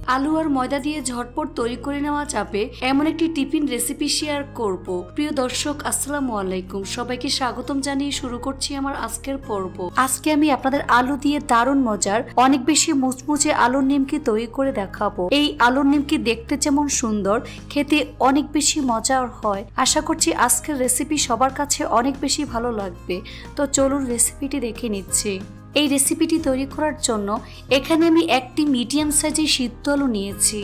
আলু আর ময়দা দিয়ে ঝটপট তৈরি করে নেওয়া যাবে এমন একটি টিফিন রেসিপি শেয়ার করব। প্রিয় দর্শক, আসসালামু আলাইকুম। সবাইকে স্বাগতম জানিয়ে শুরু করছি আমার আজকের পর্ব। আজকে আমি আপনাদের আলু দিয়ে দারুণ মজার অনেক বেশি মুচমুচে আলুর নিমকি তৈরি করে দেখাবো। এই আলুর নিমকি দেখতে যেমন সুন্দর, খেতে অনেক বেশি মজার হয়। আশা করছি আজকের রেসিপি সবার কাছে অনেক বেশি ভালো লাগবে। তো চলুন রেসিপিটি দেখে নিচ্ছি। এই রেসিপিটি তৈরি করার জন্য এখানে আমি একটি মিডিয়াম সাইজের সিদ্ধ আলু নিয়েছি।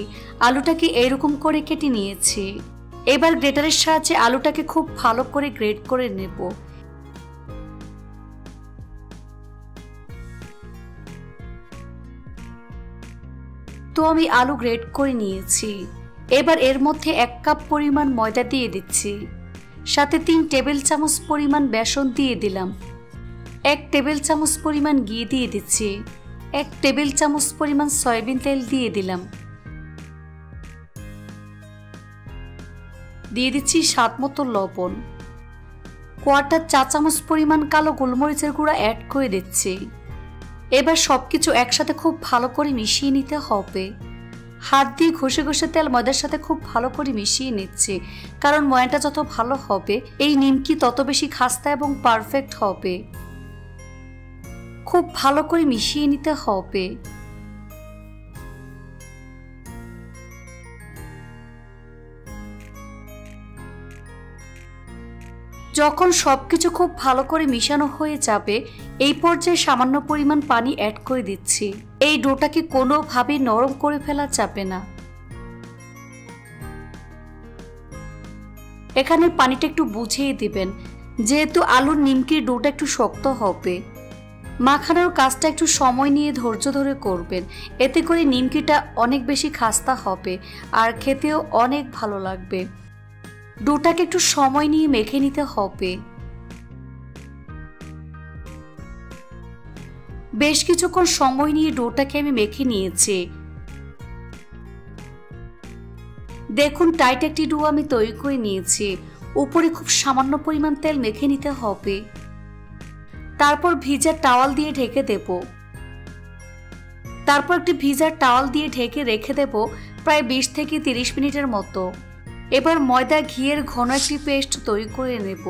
আলুটাকে এরকম করে কেটে নিয়েছি। এবার গ্রেটারের সাহায্যে আলুটাকে খুব ভালো করে গ্রেট করে নেব। তো আমি আলু গ্রেট করে নিয়েছি। এবার এর মধ্যে 1 কাপ পরিমাণ ময়দা দিয়ে দিচ্ছি, সাথে 3 টেবিল চামচ পরিমাণ বেসন দিয়ে দিলাম, 1 টেবিল চামচ পরিমাণ ঘি দিয়ে দিচ্ছি, 1 টেবিল চামচ পরিমাণ সয়াবিন তেল দিয়ে দিলাম, দিয়ে দিচ্ছি স্বাদ মতো লবণ, 1/4 চা চামচ পরিমাণ কালো গোলমরিচের গুঁড়া অ্যাড করে দিচ্ছি। এবার সবকিছু একসাথে খুব ভালো করে মিশিয়ে নিতে হবে। হাত দিয়ে ঘষে ঘষে তেল ময়দার সাথে খুব ভালো করে মিশিয়ে নিচ্ছি, কারণ ময়ানটা যত ভালো হবে এই নিমকি তত বেশি খাস্তা এবং পারফেক্ট হবে। খুব ভালো করে মিশিয়ে নিতে হবে। যখন সবকিছু খুব ভালো করে মিশানো হয়ে যাবে, এই পর্যায়ে সামান্য পরিমাণ পানি অ্যাড করে দিচ্ছি। এই ডোটাকে কোনোভাবে নরম করে ফেলা যাবে না। এখানে পানিটা একটু বুঝিয়ে দিবেন, যেহেতু আলুর নিমকির ডোটা একটু শক্ত হবে। মাখানোর কাজটা একটু সময় নিয়ে ধৈর্য ধরে করবেন, এতে করে নিমকিটা অনেক বেশি খাস্তা হবে আর খেতেও অনেক ভালো লাগবে। ডোটাকে একটু সময় নিয়ে মেখে নিতে হবে। বেশ কিছুক্ষণ সময় নিয়ে ডোটাকে আমি মেখে নিয়েছি। দেখুন, টাইট একটি ডো আমি তৈরি করে নিয়েছি। উপরে খুব সামান্য পরিমাণ তেল মেখে নিতে হবে। তারপর ভিজা টাওয়াল দিয়ে ঢেকে দেব। তারপর একটি ভিজা টাওয়াল দিয়ে ঢেকে রেখে দেব প্রায় 20 থেকে 30 মিনিটের মতো। এবার ময়দা ঘিয়ের ঘন একটি পেস্ট তৈরি করে নেব।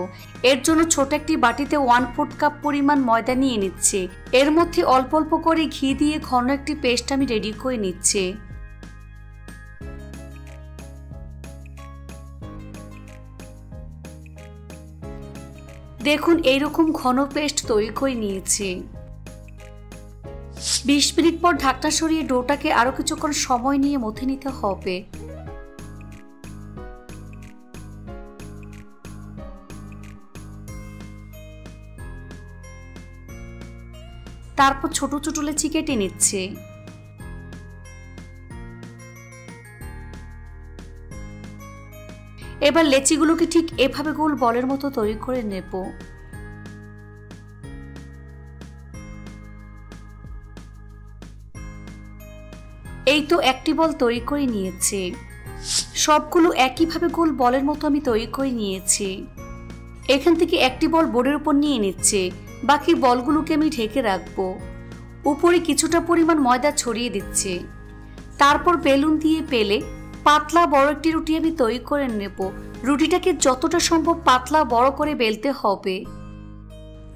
এর জন্য ছোট একটি বাটিতে 1/4 কাপ পরিমাণ ময়দা নিয়ে নিচ্ছি। এর মধ্যে অল্প অল্প করে ঘি দিয়ে ঘন একটি পেস্ট আমি রেডি করে নিচ্ছি। দেখুন, এইরকম ঘন পেস্ট তৈরি করে নিয়েছি। 20 মিনিট পর ঢাকনা সরিয়ে ডোটাকে আরো কিছুক্ষণ সময় নিয়ে মথে নিতে হবে। তারপর ছোট ছোট লেচি কেটে নিচ্ছে। এবার লেচিগুলোকে ঠিক এভাবে গোল বলের মতো তৈরি করে নেব। এই তো একটি বল তৈরি করে নিয়েছি। সবগুলো একইভাবে গোল বলের মতো আমি তৈরি করে নিয়েছি। এখান থেকে একটি বল বোর্ডের উপর নিয়ে নিচ্ছে, বাকি বলগুলোকে আমি ঢেকে রাখবো। উপরে কিছুটা পরিমাণ ময়দা ছড়িয়ে দিচ্ছে। তারপর বেলুন দিয়ে পেলে পাতলা বড় একটি রুটি আমি তৈরি করে নেব। রুটিটাকে যতটা সম্ভব পাতলা বড় করে বেলতে হবে।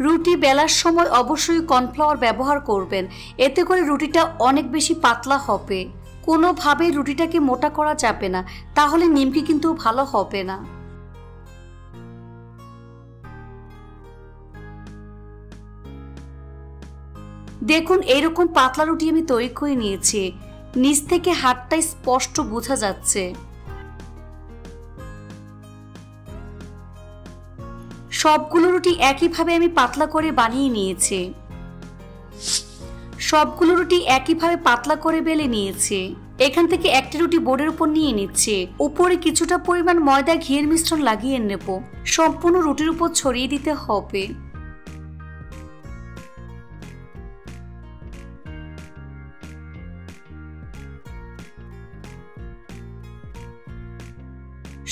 রুটি বেলার সময় অবশ্যই কর্নফ্লাওয়ার ব্যবহার করবেন, এতে করে রুটিটা অনেক বেশি পাতলা হবে। কোনোভাবেই রুটিটাকে মোটা করা যাবে না, তাহলে নিমকি কিন্তু ভালো হবে না। দেখুন, এইরকম পাতলা রুটি আমি তৈরি করে নিয়েছি। নিচ থেকে হাতটা স্পষ্ট বোঝা যাচ্ছে। সবগুলো রুটি একইভাবে আমি পাতলা করে বানিয়ে নিয়েছি। সবগুলো রুটি একইভাবে পাতলা করে বেলে নিয়েছি। এখান থেকে একটি রুটি বোর্ডের উপর নিয়ে নিচ্ছে। উপরে কিছুটা পরিমাণ ময়দা ঘিয়ের মিশ্রণ লাগিয়ে নেব। সম্পূর্ণ রুটির উপর ছড়িয়ে দিতে হবে।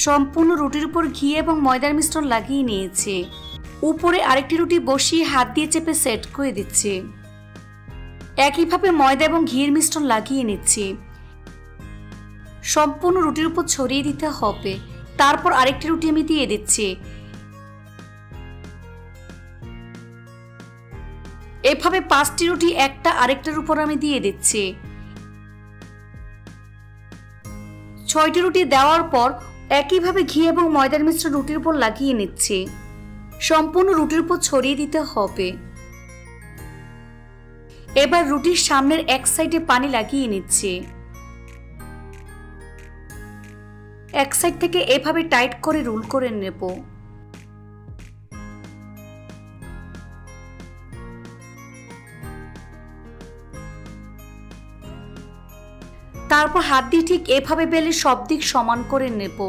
সম্পূর্ণ রুটির উপর ঘি এবং ময়দার মিশ্রণ লাগিয়ে নিয়েছি। উপরে আরেকটি রুটি বসিয়ে হাত দিয়ে চেপে সেট করে দিচ্ছি। একইভাবে ময়দা এবং ঘিয়ের মিশ্রণ লাগিয়ে নিচ্ছি। সম্পূর্ণ রুটির উপর ছড়িয়ে দিতে হবে। তারপর আরেকটি রুটি আমি দিয়ে দিচ্ছি। এভাবে 5টি রুটি একটা আরেকটার উপর আমি দিয়ে দিচ্ছি। 6টি রুটি দেওয়ার পর একইভাবে ঘি এবং ময়দার মিশ্রণ রুটির উপর লাগিয়ে নিচ্ছি। সম্পূর্ণ রুটির উপর ছড়িয়ে দিতে হবে। এবার রুটির সামনের এক সাইডে পানি লাগিয়ে নিচ্ছি। এক সাইড থেকে এভাবে টাইট করে রোল করে নেব। তারপর হাত দিয়ে ঠিক এভাবে বেলে সব দিক সমান করে নেব।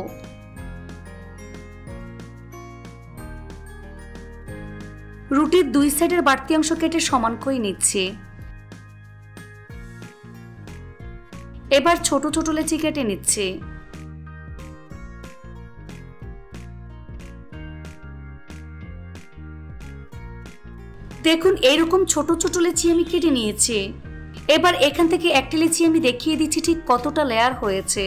রুটির 2 সাইডের বাড়তি অংশ কেটে সমান করে নিচ্ছি। এবার ছোট ছোট লেচি কেটে নিচ্ছি। দেখুন এরকম ছোট ছোট লেচি আমি কেটে নিয়েছি। এবার এখান থেকে একটি লেচি আমি দেখিয়ে দিচ্ছি ঠিক কতটা লেয়ার হয়েছে।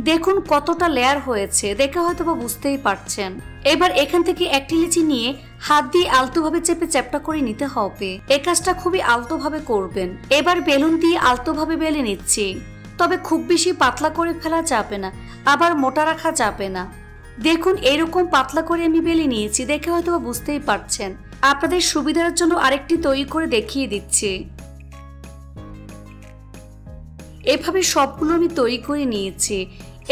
দেখুন কতটা লেয়ার হয়েছে, দেখে হয়তো বা বুঝতেই পারছেন। এবার এখান থেকে একটি লিচি নিয়ে হাত দিয়ে আলতোভাবে চেপে চ্যাপটা করে নিতে হবে। এই কাজটা খুবই আলতোভাবে করবেন। এবার বেলুন দিয়ে আলতোভাবে বেলে নিচ্ছি, তবে খুব বেশি পাতলা করে ফেলা যাবে না, আবার মোটা রাখা যাবে না। দেখুন এরকম পাতলা করে আমি বেলে নিয়েছি, দেখে হয়তো বা বুঝতেই পারছেন। আপনাদের সুবিধার জন্য আরেকটি তৈরি করে দেখিয়ে দিচ্ছি। এভাবে সবগুলো আমি তৈরি করে নিয়েছি।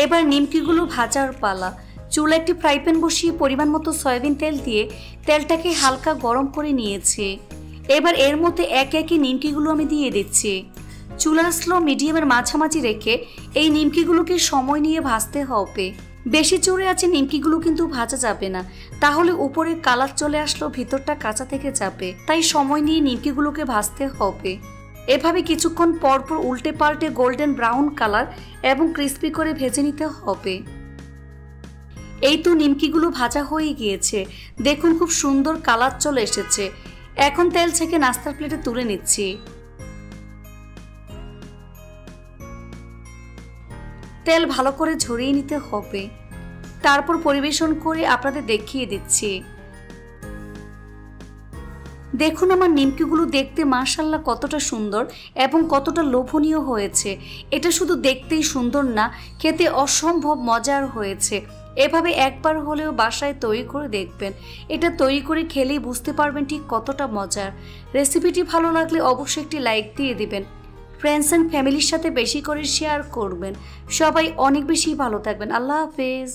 এবার নিমকিগুলো ভাজার পালা। চুলা একটি ফ্রাই প্যান বসিয়ে পরিমাণ মতো সয়াবিন তেল দিয়ে তেলটাকে হালকা গরম করে নিয়েছি। এবার এর মধ্যে একে একে নিমকিগুলো আমি দিয়ে দিচ্ছি। চুলার স্লো মিডিয়ামের মাঝামাঝি রেখে এই নিমকিগুলোকে সময় নিয়ে ভাজতে হবে। বেশি জোরে আছে নিমকিগুলো কিন্তু ভাজা যাবে না, তাহলে উপরের কালার চলে আসলেও ভিতরটা কাঁচা থেকে যাবে। তাই সময় নিয়ে নিমকিগুলোকে ভাজতে হবে। এভাবে কিছুক্ষণ পরপর উল্টে পাল্টে গোল্ডেন ব্রাউন কালার এবং ক্রিস্পি করে ভেজে নিতে হবে। এই তো নিমকিগুলো ভাজা হয়ে গিয়েছে। দেখুন খুব সুন্দর কালার চলে এসেছে। এখন তেল ছেঁকে নাস্তার প্লেটে তুলে নিচ্ছি। তেল ভালো করে ঝরিয়ে নিতে হবে। তারপর পরিবেশন করে আপনাদের দেখিয়ে দিচ্ছি। দেখুন আমার নিমকিগুলো দেখতে মাশাআল্লাহ কতটা সুন্দর এবং কতটা লোভনীয় হয়েছে। এটা শুধু দেখতেই সুন্দর না, খেতে অসম্ভব মজার হয়েছে। এভাবে একবার হলেও বাসায় তৈরি করে দেখবেন। এটা তৈরি করে খেলেই বুঝতে পারবেন ঠিক কতটা মজার। রেসিপিটি ভালো লাগলে অবশ্যই একটি লাইক দিয়ে দিবেন। ফ্রেন্ডস অ্যান্ড ফ্যামিলির সাথে বেশি করে শেয়ার করবেন। সবাই অনেক বেশি ভালো থাকবেন। আল্লাহ হাফেজ।